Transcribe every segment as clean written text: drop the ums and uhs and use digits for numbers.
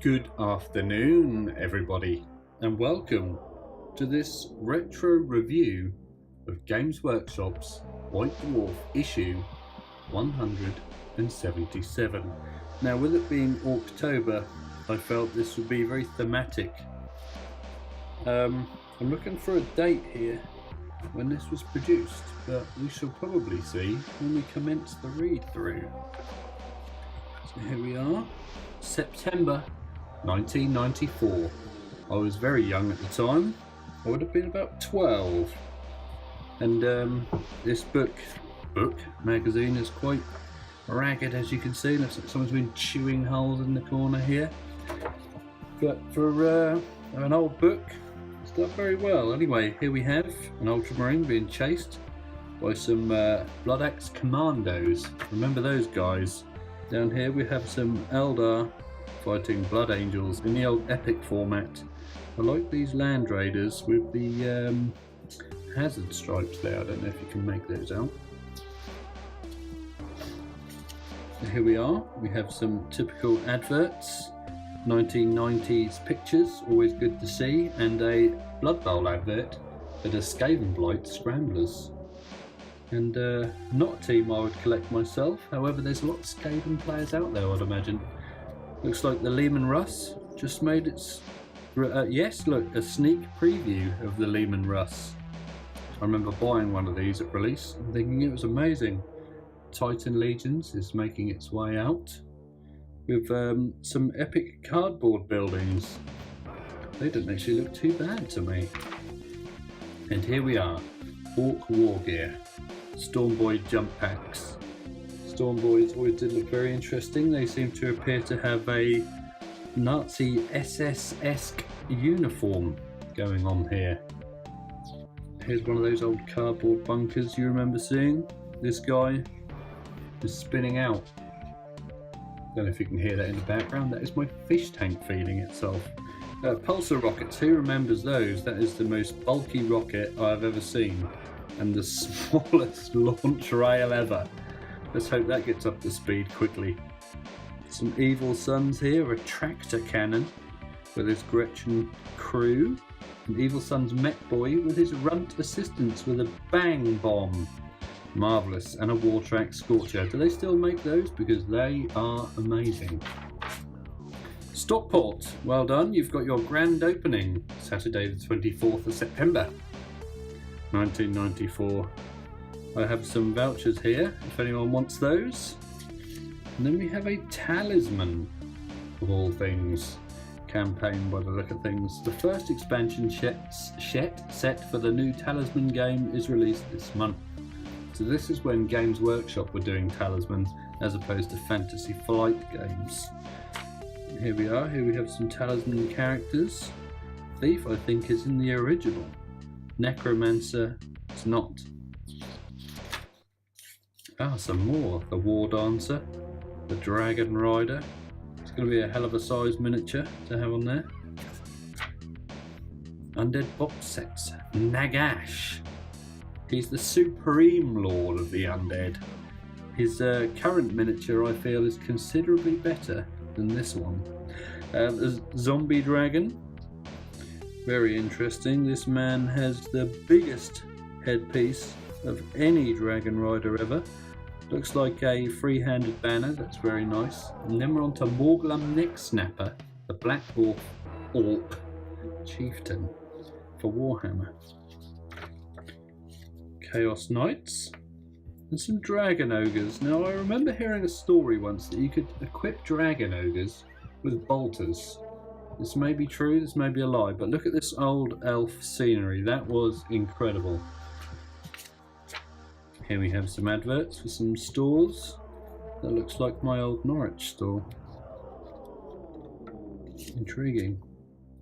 Good afternoon, everybody, and welcome to this retro review of Games Workshop's White Dwarf issue 177. Now, with it being Orktober, I felt this would be very thematic. I'm looking for a date here when this was produced, but we shall probably see when we commence the read through. So here we are, September 1994. I was very young at the time. I would have been about 12, and this magazine is quite ragged, as you can see. Looks like someone's been chewing holes in the corner here, but for an old book, it's done very well. Anyway, here we have an ultramarine being chased by some blood axe commandos. Remember those guys? Down here we have some Eldar fighting blood angels in the old epic format. I like these land raiders with the hazard stripes there. I don't know if you can make those out. Here we are. We have some typical adverts, 1990s pictures, always good to see, and a Blood Bowl advert for the Skavenblight Scramblers. And not a team I would collect myself, however there's a lot of Skaven players out there, I'd imagine. Looks like the Lehman Russ just made its... yes, look, a sneak preview of the Lehman Russ. I remember buying one of these at release and thinking it was amazing. Titan Legions is making its way out with some epic cardboard buildings. They didn't actually look too bad to me. And here we are, Ork WARGEAR, Stormboy jump packs. Stormboys always did look very interesting. They seem to appear to have a Nazi SS-esque uniform going on here. Here's one of those old cardboard bunkers you remember seeing. This guy is spinning out. Don't know if you can hear that in the background. That is my fish tank feeding itself. Pulsar rockets, who remembers those? That is the most bulky rocket I've ever seen, and the smallest launch rail ever. Let's hope that gets up to speed quickly. Some Evil Sons here, a tractor cannon with his Gretchen crew. An Evil Sons mech boy with his runt assistants with a bang bomb. Marvellous. And a Wartrack Scorcher. Do they still make those? Because they are amazing. Stockport, well done. You've got your grand opening. Saturday the 24th of September 1994. I have some vouchers here if anyone wants those. And then we have a talisman, of all things, campaign by the look of things. The first expansion set for the new Talisman game is released this month. So this is when Games Workshop were doing Talisman as opposed to Fantasy Flight games. Here we are, here we have some Talisman characters. Thief, I think, is in the original. Necromancer, it's not. Ah, some more. The War Dancer, the Dragon Rider. It's going to be a hell of a size miniature to have on there. Undead box sets. Nagash. He's the supreme lord of the undead. His current miniature, I feel, is considerably better than this one. The Zombie Dragon. Very interesting. This man has the biggest headpiece of any Dragon Rider ever. Looks like a free-handed banner, that's very nice. And then we're on to Morglum Neck Snapper, the Black Orc Chieftain for Warhammer. Chaos Knights, and some Dragon Ogres. Now, I remember hearing a story once that you could equip Dragon Ogres with bolters. This may be true, this may be a lie, but look at this old elf scenery. That was incredible. Here we have some adverts for some stores. That looks like my old Norwich store. Intriguing.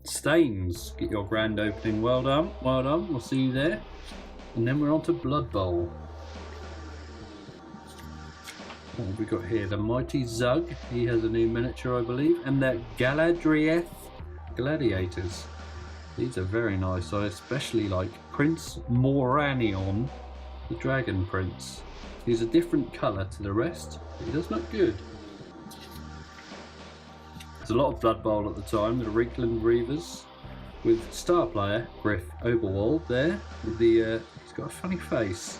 Stains, get your grand opening. Well done, well done. We'll see you there. And then we're on to Blood Bowl. What have we got here? The Mighty Zug. He has a new miniature, I believe. And the Galadriel Gladiators. These are very nice. I especially like Prince Moranion, the Dragon Prince. He's a different colour to the rest, but he does look good. There's a lot of Blood Bowl at the time. The Reikland Reavers with star player Griff Oberwald there. With the he's got a funny face.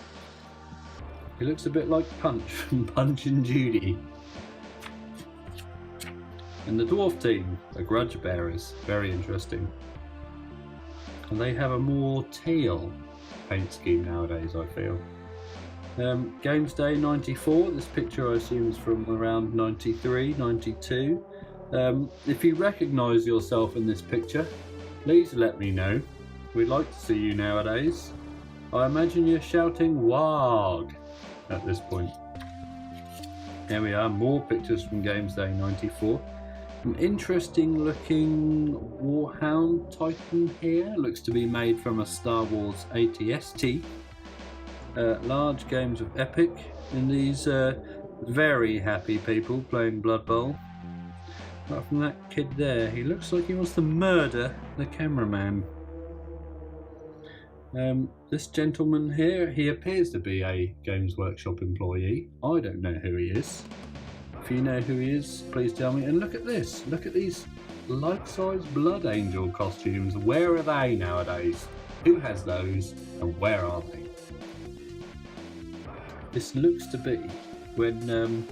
He looks a bit like Punch from Punch and Judy. And the Dwarf team, the Grudge Bearers, very interesting. And they have a more teal paint scheme nowadays, I feel. Games Day 94, this picture I assume is from around 93, 92. If you recognise yourself in this picture, please let me know. We'd like to see you nowadays. I imagine you're shouting WARG at this point. Here we are, more pictures from Games Day 94. An interesting looking Warhound Titan here. Looks to be made from a Star Wars ATST. Large games of Epic. And these very happy people playing Blood Bowl. Apart from that kid there, he looks like he wants to murder the cameraman. This gentleman here, he appears to be a Games Workshop employee. I don't know who he is. If you know who he is, please tell me. And look at this. Look at these life-size Blood Angel costumes. Where are they nowadays? Who has those and where are they? This looks to be when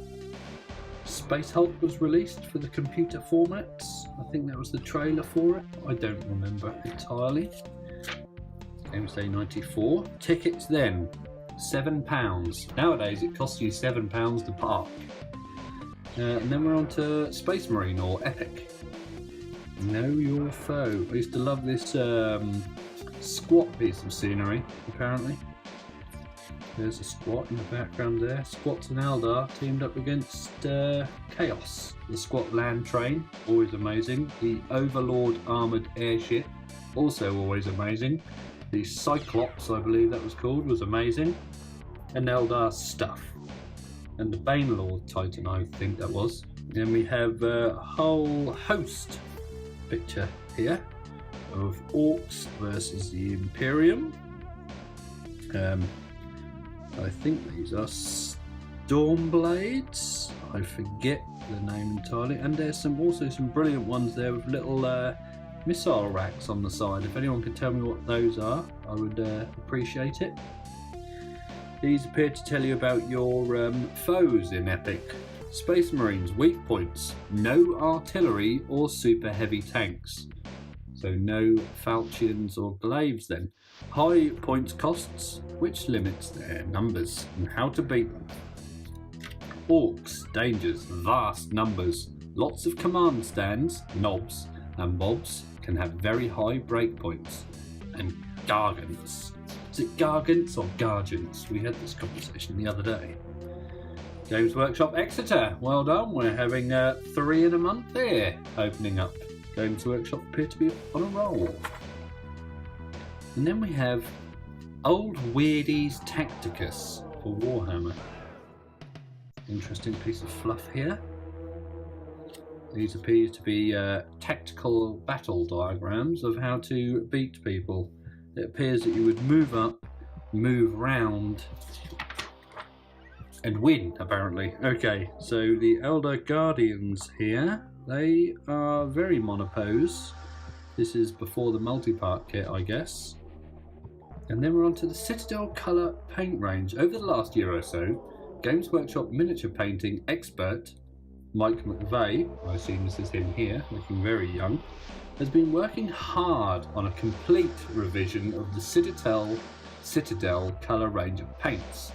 Space Hulk was released for the computer formats. I think that was the trailer for it. I don't remember entirely. Games Day 94. Tickets then, £7. Nowadays it costs you £7 to park. And then we're on to Space Marine or Epic. Know Your Foe. I used to love this squat piece of scenery, apparently. There's a squat in the background there. Squats and Eldar teamed up against Chaos. The squat land train, always amazing. The Overlord armoured airship, also always amazing. The Cyclops, I believe that was called, was amazing. And Eldar stuff. And the Banelord Titan, I think that was. Then we have a whole host picture here of Orks versus the Imperium. I think these are Stormblades. I forget the name entirely. And there's also some brilliant ones there with little missile racks on the side. If anyone can tell me what those are, I would appreciate it. These appear to tell you about your foes in Epic. Space Marines, weak points, no artillery or super heavy tanks. So no falchions or glaives then. High points costs, which limits their numbers and how to beat them. Orks, dangers, vast numbers, lots of command stands, knobs and mobs can have very high breakpoints. And gargants. Is it gargants or gargants? We had this conversation the other day. Games Workshop Exeter, well done. We're having 3 in a month here opening up. Games Workshop appear to be on a roll. And then we have Old Weirdies Tacticus for Warhammer. Interesting piece of fluff here. These appear to be tactical battle diagrams of how to beat people. It appears that you would move up, move round, and win, apparently. Okay, so the Elder Guardians here, they are very monopose. This is before the multi-part kit, I guess. And then we're on to the Citadel colour paint range. Over the last year or so, Games Workshop miniature painting expert Mike McVeigh, I assume this is him here, looking very young, has been working hard on a complete revision of the Citadel colour range of paints.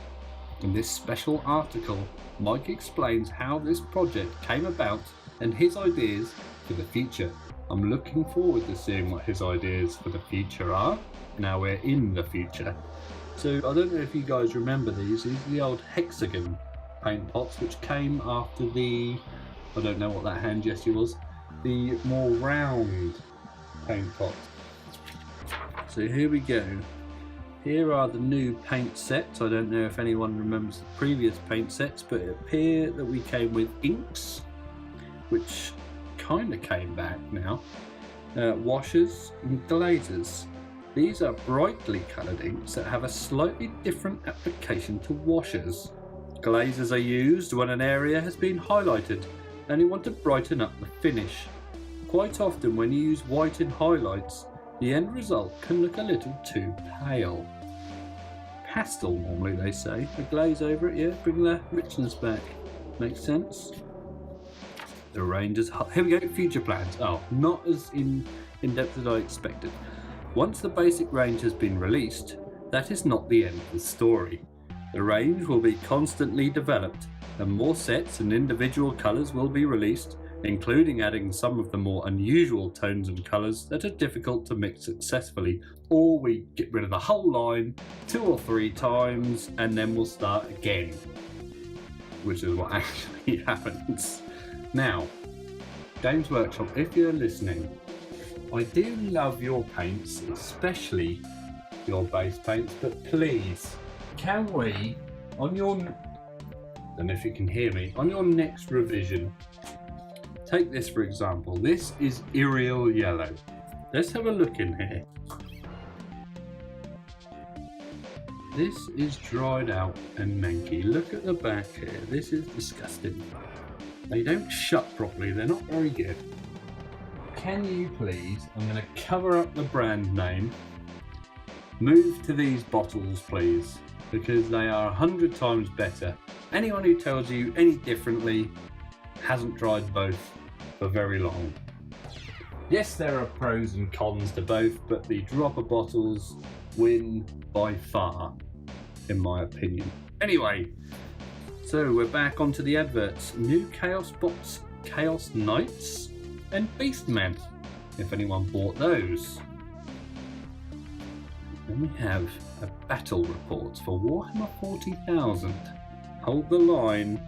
In this special article, Mike explains how this project came about and his ideas for the future. I'm looking forward to seeing what his ideas for the future are. Now we're in the future. So I don't know if you guys remember these. These are the old hexagon paint pots which came after the, I don't know what that hand gesture was, the more round paint pot. So here we go. Here are the new paint sets. I don't know if anyone remembers the previous paint sets, but it appears that we came with inks, which kind of came back now, washers and glazers. These are brightly coloured inks that have a slightly different application to washers. Glazers are used when an area has been highlighted and you want to brighten up the finish. Quite often when you use white in highlights, the end result can look a little too pale. Pastel normally they say, a glaze over it, yeah, bring the richness back. Makes sense? The range is hot. Here we go, future plans. Oh, not as in depth as I expected. Once the basic range has been released, that is not the end of the story. The range will be constantly developed, and more sets and individual colours will be released, including adding some of the more unusual tones and colours that are difficult to mix successfully, or we get rid of the whole line 2 or 3 times and then we'll start again, which is what actually happens. Now, Games Workshop, if you're listening, I do love your paints, especially your base paints, but please, can we, on your, I don't know if you can hear me, on your next revision, take this for example. This is Imperial yellow. Let's have a look in here. This is dried out and manky. Look at the back here. This is disgusting. They don't shut properly. They're not very good. Can you please, I'm going to cover up the brand name. Move to these bottles, please, because they are 100 times better. Anyone who tells you any differently hasn't tried both for very long. Yes, there are pros and cons to both, but the dropper bottles win by far, in my opinion. Anyway, so we're back onto the adverts. New Chaos Box, Chaos Knights, and Beastmen, if anyone bought those. Then we have a battle report for Warhammer 40,000. Hold the line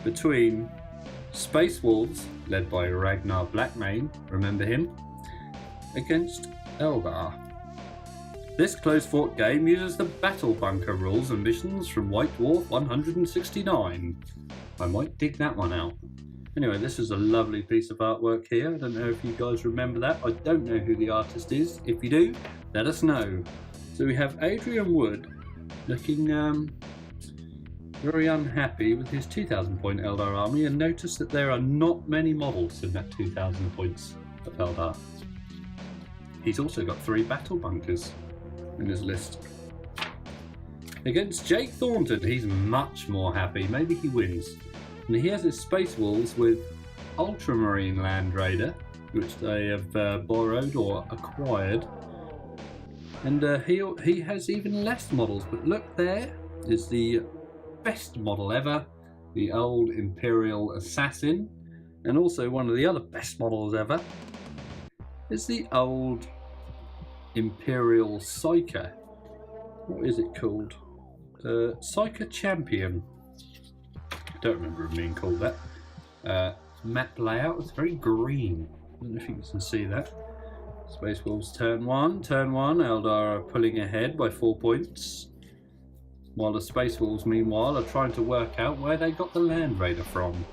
between Space Wolves, led by Ragnar Blackmane, remember him, against Eldar. This close fort game uses the battle bunker rules and missions from White Dwarf 169. I might dig that one out. Anyway, this is a lovely piece of artwork here. I don't know if you guys remember that. I don't know who the artist is. If you do, let us know. So we have Adrian Wood looking very unhappy with his 2,000 point Eldar army, and notice that there are not many models in that 2,000 points of Eldar. He's also got 3 battle bunkers in his list. Against Jake Thornton, he's much more happy. Maybe he wins. And he has his Space Wolves with Ultramarine Land Raider, which they have borrowed or acquired. And he has even less models, but look, there is the best model ever, the old Imperial Assassin, and also one of the other best models ever is the old Imperial Psyker. What is it called? Psyker Champion. I don't remember it being called that. Map layout is very green. I don't know if you can see that. Space Wolves turn 1. Eldar are pulling ahead by 4 points. While the Space Wolves, meanwhile, are trying to work out where they got the Land Raider from.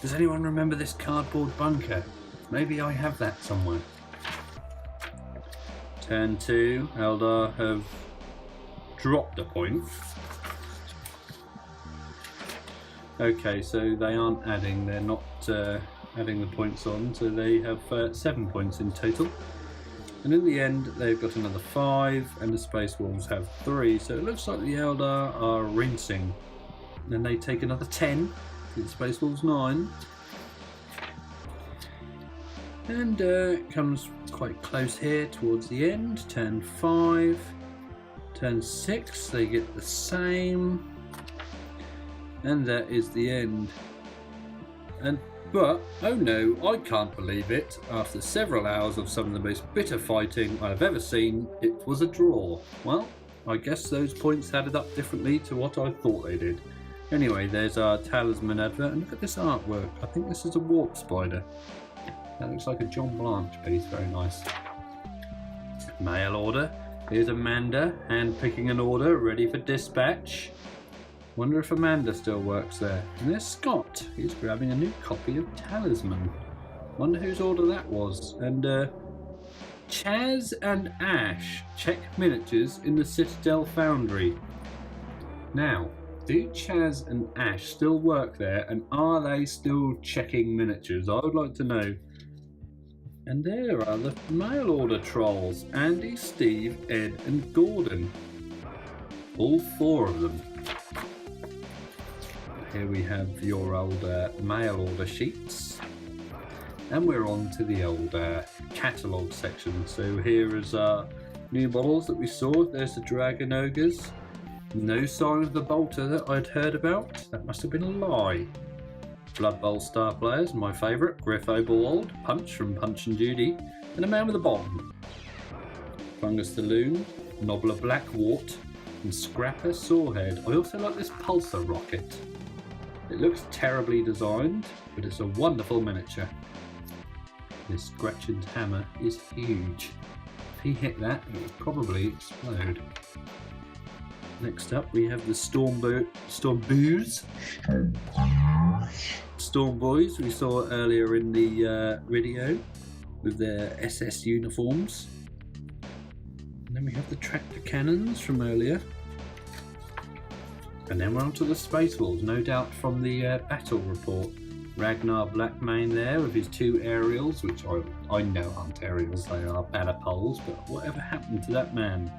Does anyone remember this cardboard bunker? Maybe I have that somewhere. Turn 2, Eldar have dropped a point. Okay, so they aren't adding, they're not adding the points on, so they have 7 points in total. And in the end, they've got another 5, and the Space Wolves have 3. So it looks like the Eldar are rinsing. Then they take another 10, the Space Wolves 9. And it comes quite close here towards the end. Turn 5, turn 6, they get the same. And that is the end. But, oh no, I can't believe it. After several hours of some of the most bitter fighting I've ever seen, it was a draw. Well, I guess those points added up differently to what I thought they did. Anyway, there's our talisman advert, and look at this artwork. I think this is a warp spider. That looks like a John Blanche piece, very nice. Mail order. Here's Amanda, hand-picking an order, ready for dispatch. Wonder if Amanda still works there. And there's Scott. He's grabbing a new copy of Talisman. Wonder whose order that was. And Chaz and Ash check miniatures in the Citadel Foundry. Now, Do Chaz and Ash still work there, and are they still checking miniatures? I would like to know. And there are the mail order trolls, Andy, Steve, Ed and Gordon. All 4 of them. Here we have your old mail order sheets. And we're on to the old catalogue section. So here is our new models that we saw. There's the Dragon Ogres. No sign of the bolter that I'd heard about. That must have been a lie. Blood Bowl star players, my favourite. Griffo Bald, Punch from Punch and Judy, and a man with a bomb. Fungus the Loon, Nobbler Black Wart, and Scrapper Sorehead. I also like this pulsar rocket. It looks terribly designed, but it's a wonderful miniature. This Gretchen's hammer is huge. If he hit that, it would probably explode. Next up, we have the Storm Boys we saw earlier in the video with their SS uniforms. And then we have the tractor cannons from earlier. And then we're on to the Space Wolves, no doubt from the battle report. Ragnar Blackmane there with his 2 aerials, which I know aren't aerials, they are badapoles, but whatever happened to that man?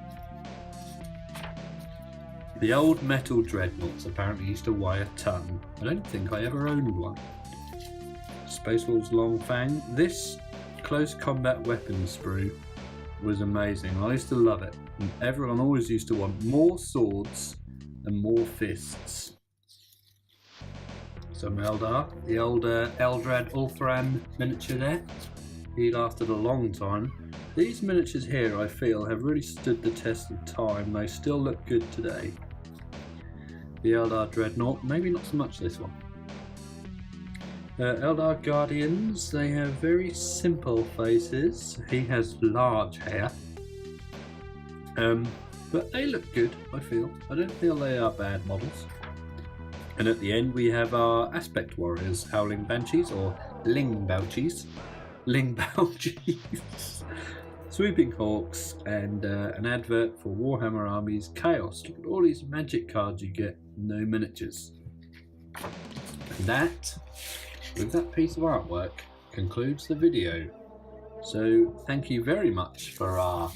The old metal dreadnoughts apparently used to weigh a ton. I don't think I ever owned one. Space Wolves Longfang. This close combat weapons sprue was amazing. I used to love it. And everyone always used to want more swords and more fists. Some Eldar. The old Eldrad Ulthran miniature there. He lasted a long time. These miniatures here, I feel, have really stood the test of time. They still look good today. The Eldar Dreadnought, maybe not so much this one. Eldar Guardians, they have very simple faces. He has large hair. But they look good, I feel. I don't feel they are bad models. And at the end we have our Aspect Warriors, Howling Banshees, or Ling Bouchies. Swooping Hawks, and an advert for Warhammer Armies Chaos. Look at all these magic cards you get, no miniatures. And that, with that piece of artwork, concludes the video. So thank you very much for our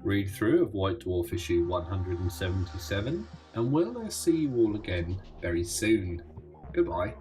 read through of White Dwarf issue 177, and we'll see you all again very soon. Goodbye.